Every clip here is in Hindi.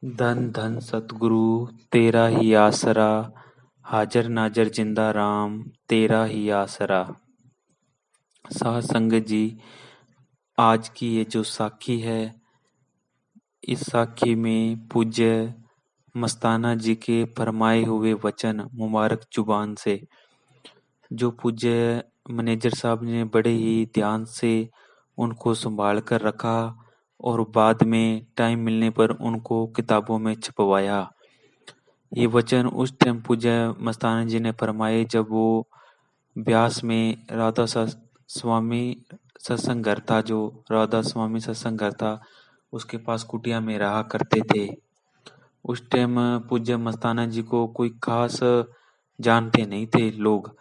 धन धन सतगुरु तेरा ही आसरा, हाजर नाजर जिंदा राम तेरा ही आसरा। साध संगत जी, आज की ये जो साखी है, इस साखी में पूज्य मस्ताना जी के फरमाए हुए वचन मुबारक जुबान से, जो पूज्य मैनेजर साहब ने बड़े ही ध्यान से उनको संभाल कर रखा और बाद में टाइम मिलने पर उनको किताबों में छपवाया। ये वचन उस टाइम पूज्य मस्ताना जी ने फरमाए जब वो ब्यास में राधा स्वामी सत्संग घर था, जो राधा स्वामी सत्संग घर था उसके पास कुटिया में रहा करते थे। उस टाइम पूज्य मस्ताना जी को कोई खास जानते नहीं थे लोग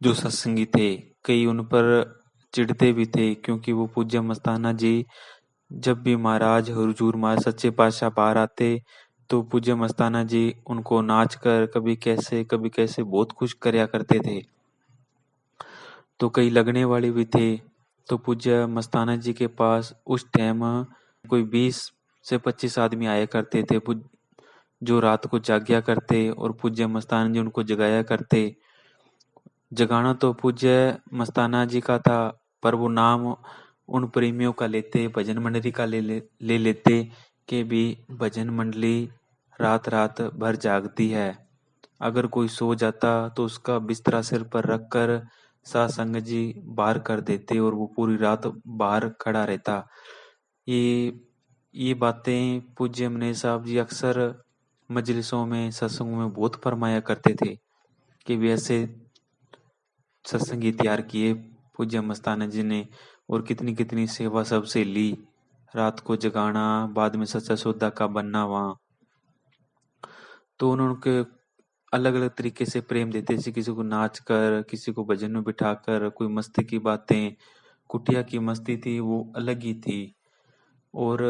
जो सत्संगी थे। कई उन पर चिढ़ते भी थे, क्योंकि वो पूज्य मस्ताना जी जब भी महाराज हुजूर महाराज सच्चे पातशाह बाहर आते तो पूज्य मस्ताना जी उनको नाच कर कभी कैसे बहुत कुछ करया करते थे। तो कई लगने वाले भी थे। तो पूज्य मस्ताना जी के पास उस टाइम कोई 20 से 25 आदमी आया करते थे, जो रात को जागया करते और पूज्य मस्ताना जी उनको जगाया करते। जगाना तो पूज्य मस्ताना जी का था, पर वो नाम उन प्रेमियों का लेते, भजन मंडली का ले लेते कि भी भजन मंडली रात रात भर जागती है। अगर कोई सो जाता तो उसका बिस्तरा सिर पर रखकर साध संगत जी बाहर कर देते और वो पूरी रात बाहर खड़ा रहता। ये बातें पूज्य मने साहब जी अक्सर मजलिसों में सत्संगों में बहुत फरमाया करते थे कि वे ऐसे सत्संगी तैयार किए पूज्य मस्ताना जी ने, और कितनी कितनी सेवा सबसे ली। रात को जगाना, बाद में सच्चा सौदा का बनना वहाँ। तो उन्होंने अलग अलग तरीके से प्रेम देते थे, किसी को नाच कर, किसी को भजन में बिठाकर, कोई मस्ती की बातें। कुटिया की मस्ती थी वो अलग ही थी। और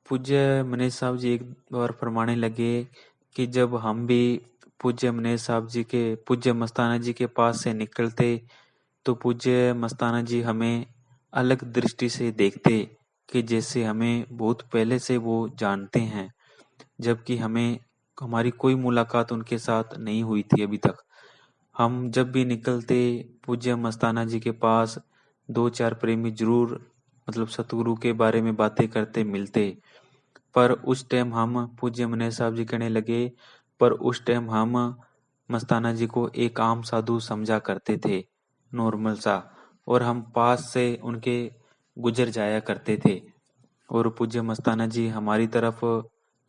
पूज्य मनीष साहब जी एक बार फरमाने लगे कि जब हम भी पूज्य मनीष साहब जी के, पूज्य मस्ताना जी के पास से निकलते तो पूज्य मस्ताना जी हमें अलग दृष्टि से देखते, कि जैसे हमें बहुत पहले से वो जानते हैं, जबकि हमारी कोई मुलाकात उनके साथ नहीं हुई थी अभी तक। हम जब भी निकलते पूज्य मस्ताना जी के पास, 2-4 प्रेमी जरूर मतलब सतगुरु के बारे में बातें करते मिलते। पर उस टाइम हम पूज्य मने साहब जी कहने लगे, पर उस टाइम हम मस्ताना जी को एक आम साधु समझा करते थे, नॉर्मल सा, और हम पास से उनके गुजर जाया करते थे। और पूज्य मस्ताना जी हमारी तरफ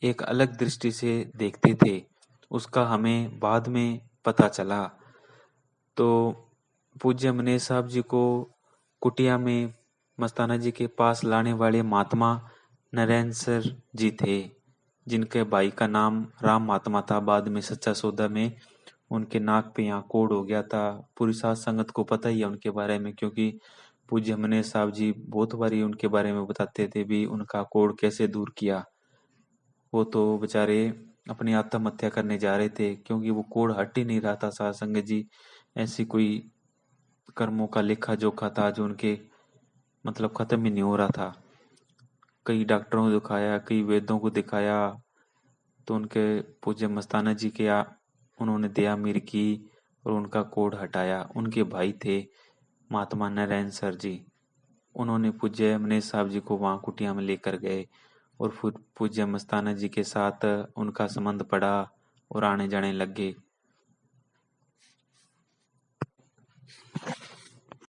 एक अलग दृष्टि से देखते थे। उसका हमें बाद में पता चला। तो पूज्य मनीष साहब जी को कुटिया में मस्ताना जी के पास लाने वाले महात्मा नरेंद्र सर जी थे, जिनके भाई का नाम राम महात्मा था। बाद में सच्चा सौदा में उनके नाक पे यहाँ कोड़ हो गया था। पूरी साध संगत को पता ही है उनके बारे में, क्योंकि पूज्य मनीष साहब जी बहुत बारी उनके बारे में बताते थे भी उनका कोड़ कैसे दूर किया। वो तो बेचारे अपनी आत्महत्या करने जा रहे थे, क्योंकि वो कोड़ हट ही नहीं रहा था। साध संगत जी, ऐसी कोई कर्मों का लेखा जोखा था जो उनके मतलब खत्म ही नहीं हो रहा था। कई डॉक्टरों को दिखाया, कई वैद्यों को दिखाया, तो उनके पूज्य मस्ताना जी के उन्होंने दया मीर की और उनका कोड़ हटाया। उनके भाई थे महात्मा नारायण सर जी। उन्होंने पूज्य मनीष साहब जी को वहां कुटिया में लेकर गए और फिर पूज्य मस्ताना जी के साथ उनका संबंध पड़ा और आने जाने लग गए।